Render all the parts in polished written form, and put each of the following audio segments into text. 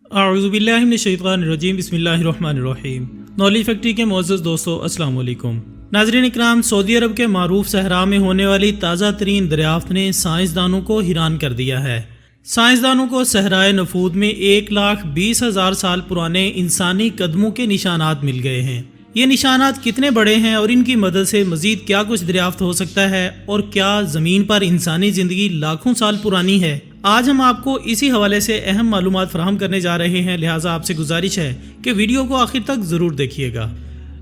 अऊज़ुबिल्लाहि मिनश्शैतानिर्रजीम बिस्मिल्लाहिर्रहमानिर्रहीम। Knowledge factory के मोअज़्ज़ज़ दोस्तों अस्सलाम वालेकुम। नाज़रीन इकराम, सऊदी अरब के मारूफ सहरा में होने वाली ताज़ा तरीन दरियाफ्त ने साइंसदानों को हैरान कर दिया है। साइंसदानों को सहराए नफूद में 1,20,000 साल पुराने इंसानी कदमों के निशानात मिल गए हैं। ये निशानात कितने बड़े हैं और इनकी मदद से मज़ीद क्या कुछ दरियाफ्त हो सकता है, और क्या ज़मीन पर इंसानी ज़िंदगी लाखों साल पुरानी है, आज हम आपको इसी हवाले से अहम मालूमात फराहम करने जा रहे हैं। लिहाजा आपसे गुजारिश है कि वीडियो को आखिर तक ज़रूर देखिएगा।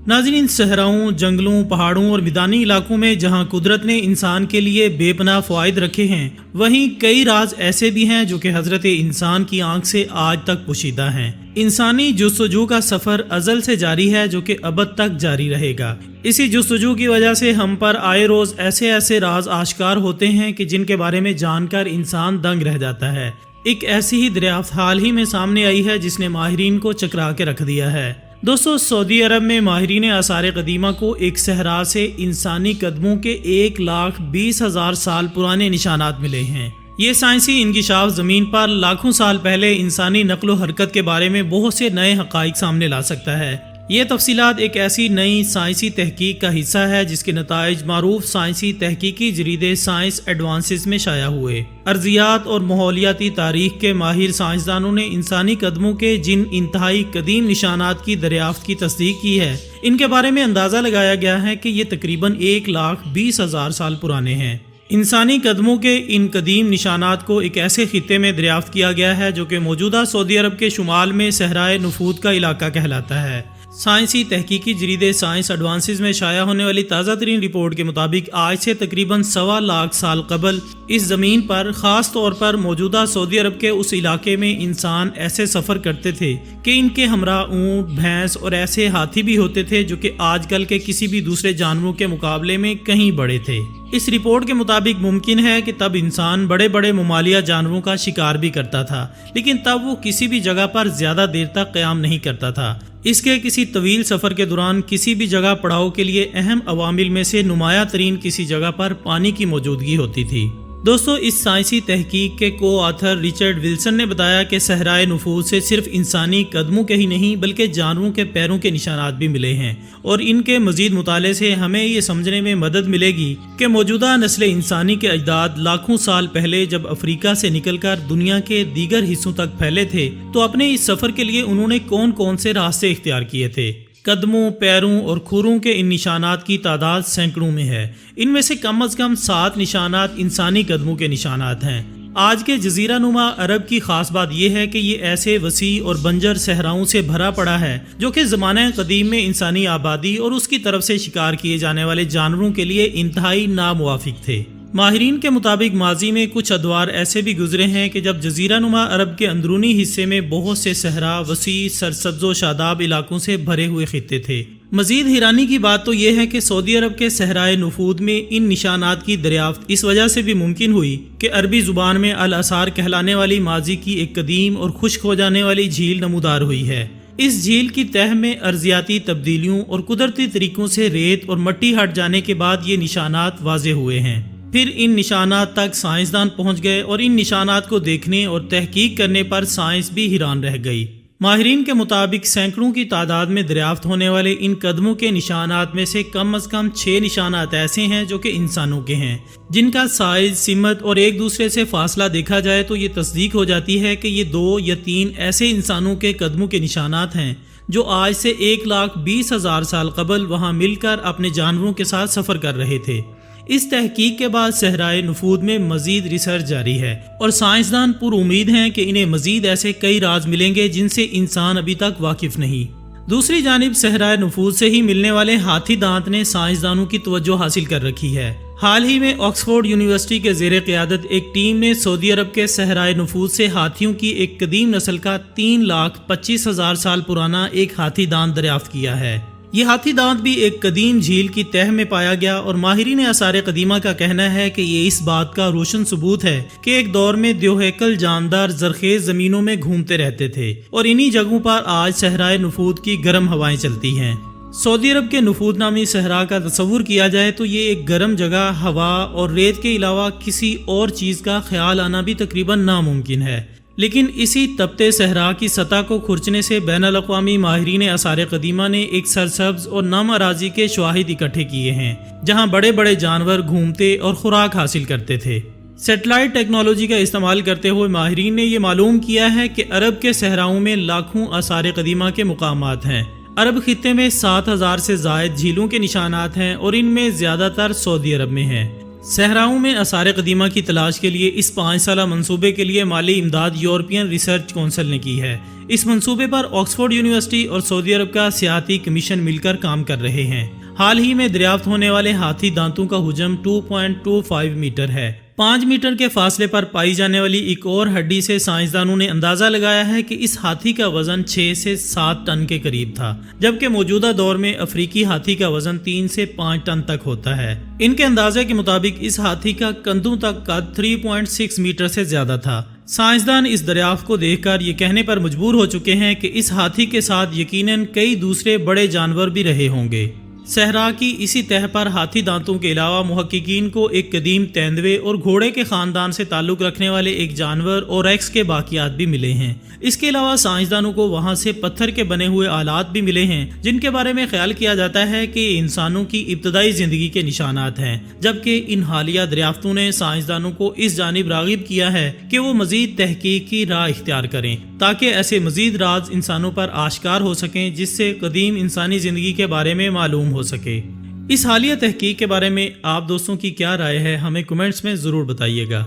नाज़रीन, सहराओं, जंगलों, पहाड़ों और मैदानी इलाकों में जहाँ कुदरत ने इंसान के लिए बेपनाह फ़वाइद रखे हैं, वहीं कई राज ऐसे भी हैं जो कि हज़रत इंसान की आंख से आज तक पोशीदा हैं। इंसानी जुस्तजू का सफ़र अज़ल से जारी है जो कि अबद तक जारी रहेगा। इसी जुस्तजू की वजह से हम पर आए रोज़ ऐसे ऐसे राज आश्कार होते हैं कि जिनके बारे में जानकर इंसान दंग रह जाता है। एक ऐसी ही दरियाफ्त हाल ही में सामने आई है जिसने माहिरीन को चकरा के रख दिया है। दोस्तों, सऊदी अरब में माहिरीन आसार कदीमा को एक सहरा से इंसानी कदमों के 1,20,000 साल पुराने निशानात मिले हैं। ये साइंसी इंकिशाफ ज़मीन पर लाखों साल पहले इंसानी नक्लो हरकत के बारे में बहुत से नए हक़ाइक़ सामने ला सकता है। ये तफसीलात एक ऐसी नई साइंसी तहकीक का हिस्सा है जिसके नताइज मारूफ साइंसी तहकीकी जरीदे साइंस एडवांसेस में शाया हुए। अर्जियात और माहौलियाती तारीख के माहिर साइंसदानों ने इंसानी कदमों के जिन इंतहाई कदीम निशानात की दरियाफ्त की तस्दीक की है, इनके बारे में अंदाज़ा लगाया गया है कि ये तकरीबन 1,20,000 साल पुराने हैं। इंसानी कदमों के इन कदीम निशानात को एक ऐसे खित्ते में दरियाफ्त किया गया है जो कि मौजूदा सऊदी अरब के शुमाल में सहराए नफूद का इलाका कहलाता है। साइंसी तहकीकी जरीदे साइंस एडवांसेस में शाया होने वाली ताज़ा तरीन रिपोर्ट के मुताबिक आज से तकरीबन 1.25 लाख साल कबल इस ज़मीन पर, ख़ास तौर पर मौजूदा सऊदी अरब के उस इलाके में इंसान ऐसे सफ़र करते थे कि इनके हमरा ऊँट, भैंस और ऐसे हाथी भी होते थे जो कि आजकल के किसी भी दूसरे जानवरों के मुकाबले में कहीं बड़े थे। इस रिपोर्ट के मुताबिक मुमकिन है कि तब इंसान बड़े बड़े मुमालिया जानवरों का शिकार भी करता था, लेकिन तब वो किसी भी जगह पर ज़्यादा देर तक क़याम नहीं करता था। इसके किसी तवील सफ़र के दौरान किसी भी जगह पड़ाव के लिए अहम अवामिल में से नुमाया तरीन किसी जगह पर पानी की मौजूदगी होती थी। दोस्तों, इस साइंसी तहकीक के को ऑथर रिचर्ड विल्सन ने बताया कि सहराए नफूद से सिर्फ इंसानी कदमों के ही नहीं बल्कि जानवरों के पैरों के निशानात भी मिले हैं, और इनके मजीद मुताले से हमें ये समझने में मदद मिलेगी कि मौजूदा नस्ल इंसानी के अजदाद लाखों साल पहले जब अफ्रीका से निकलकर दुनिया के दीगर हिस्सों तक फैले थे तो अपने इस सफ़र के लिए उन्होंने कौन कौन से रास्ते इख्तियार किए थे। कदमों, पैरों और खुरों के इन निशानात की तादाद सैकड़ों में है। इनमें से कम 7 निशानात इंसानी कदमों के निशानात हैं। आज के जजीरा नुमा अरब की खास बात यह है कि ये ऐसे वसी और बंजर सहराओं से भरा पड़ा है जो कि ज़माने कदीम में इंसानी आबादी और उसकी तरफ से शिकार किए जाने वाले जानवरों के लिए इंतहाई नामुवाफिक थे। माहिरीन के मुताबिक माजी में कुछ अदवार ऐसे भी गुजरे हैं कि जब जजीरा नुमा अरब के अंदरूनी हिस्से में बहुत से सहरा, वसी, सरसब्ज़ो शादाब इलाकों से भरे हुए खित्ते थे। मजीद हैरानी की बात तो यह है कि सऊदी अरब के सहराए नफूद में इन निशानात की दरियाफ्त इस वजह से भी मुमकिन हुई कि अरबी ज़ुबान में अल असार कहलाने वाली माजी की एक कदीम और खुश्क हो जाने वाली झील नमूदार हुई है। इस झील की तह में अर्जियाती तब्दीलियों और कुदरती तरीकों से रेत और मट्टी हट जाने के बाद ये निशानात वाजे हुए हैं। फिर इन निशानात तक साइंसदान पहुंच गए और इन निशानात को देखने और तहकीक करने पर साइंस भी हैरान रह गई। माहिरीन के मुताबिक सैकड़ों की तादाद में दरियाफ्त होने वाले इन कदमों के निशानात में से कम 6 निशानात ऐसे हैं जो कि इंसानों के हैं, जिनका साइज, सिमत और एक दूसरे से फासला देखा जाए तो ये तस्दीक हो जाती है कि ये 2 या 3 ऐसे इंसानों के कदमों के निशानात हैं जो आज से 1,20,000 साल कबल वहाँ मिलकर अपने जानवरों के साथ सफ़र कर रहे थे। इस तहकीक के बाद सहराए नफूद में मजीद रिसर्च जारी है और साइंसदान पुर उम्मीद हैं कि इन्हें मजीद ऐसे कई राज मिलेंगे जिनसे इंसान अभी तक वाकिफ नहीं। दूसरी जानिब सहराए नफूद से ही मिलने वाले हाथी दांत ने साइंसदानों की तवज्जो हासिल कर रखी है। हाल ही में ऑक्सफोर्ड यूनिवर्सिटी के ज़ेरे क़यादत एक टीम ने सऊदी अरब के सहराए नफूद से हाथियों की एक कदीम नस्ल का 3,25,000 साल पुराना एक हाथी दांत दरियाफ्त किया है। ये हाथी दांत भी एक कदीम झील की तह में पाया गया और माहिरीन आसार कदीमा का कहना है कि ये इस बात का रोशन सबूत है कि एक दौर में द्योहेकल जानदार जरखेज जमीनों में घूमते रहते थे और इन्हीं जगहों पर आज सहराए नफूद की गर्म हवाएं चलती हैं। सऊदी अरब के नफूद नामी सहरा का तस्वुर किया जाए तो ये एक गर्म जगह, हवा और रेत के अलावा किसी और चीज़ का ख्याल आना भी तकरीबन नामुमकिन है। لیکن اسی تپتے صحرا کی سطح کو کھرچنے سے بین الاقوامی ماہرین آثار قدیمہ نے ایک سرسبز اور نم اراضی کے شواہد اکٹھے کیے ہیں جہاں بڑے بڑے جانور گھومتے اور خوراک حاصل کرتے تھے۔ سیٹلائٹ ٹیکنالوجی کا استعمال کرتے ہوئے ماہرین نے یہ معلوم کیا ہے کہ عرب کے صحراؤں میں لاکھوں آثار قدیمہ کے مقامات ہیں۔ عرب خطے میں 7000 سے زائد جھیلوں کے نشانات ہیں اور ان میں زیادہ تر سعودی عرب میں ہیں۔ صحراؤں میں آثار قدیمہ کی تلاش کے لیے اس 5 سالہ منصوبے کے لیے مالی امداد یورپین ریسرچ کونسل نے کی ہے۔ اس منصوبے پر آکسفورڈ یونیورسٹی اور سعودی عرب کا سیاحتی کمیشن مل کر کام کر رہے ہیں۔ حال ہی میں دریافت ہونے والے ہاتھی دانتوں کا حجم 2.25 میٹر ہے۔ 5 میٹر کے فاصلے پر پائی جانے والی ایک اور ہڈی سے سائنسدانوں نے اندازہ لگایا ہے کہ اس ہاتھی کا وزن 6 سے 7 ٹن کے قریب تھا، جبکہ موجودہ دور میں افریقی ہاتھی کا وزن 3 سے 5 ٹن تک ہوتا ہے۔ ان کے اندازے کے مطابق اس ہاتھی کا کندھوں تک قد 3.6 میٹر سے زیادہ تھا۔ سائنسدان اس دریافت کو دیکھ کر یہ کہنے پر مجبور ہو چکے ہیں کہ اس ہاتھی کے ساتھ یقیناً کئی دوسرے بڑے جانور بھی رہے ہوں گے۔ صحرا کی اسی تہہ پر ہاتھی دانتوں کے علاوہ محققین کو ایک قدیم تیندوے اور گھوڑے کے خاندان سے تعلق رکھنے والے ایک جانور اور ایکس کے باقیات بھی ملے ہیں۔ اس کے علاوہ سائنسدانوں کو وہاں سے پتھر کے بنے ہوئے آلات بھی ملے ہیں جن کے بارے میں خیال کیا جاتا ہے کہ یہ انسانوں کی ابتدائی زندگی کے نشانات ہیں، جبکہ ان حالیہ دریافتوں نے سائنسدانوں کو اس جانب راغب کیا ہے کہ وہ مزید تحقیق کی راہ اختیار کریں تاکہ ایسے مزید راز انسانوں پر آشکار ہو سکیں جس سے قدیم انسانی زندگی کے بارے میں معلوم ہو سکے۔ اس حالیہ تحقیق کے بارے میں آپ دوستوں کی کیا رائے ہے ہمیں کمنٹس میں ضرور بتائیے گا۔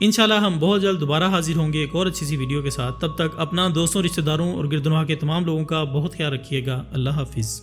انشاءاللہ ہم بہت جلد دوبارہ حاضر ہوں گے ایک اور اچھی سی ویڈیو کے ساتھ۔ تب تک اپنا دوستوں، رشتہ داروں اور گردنواح کے تمام لوگوں کا بہت خیال رکھیے گا۔ اللہ حافظ۔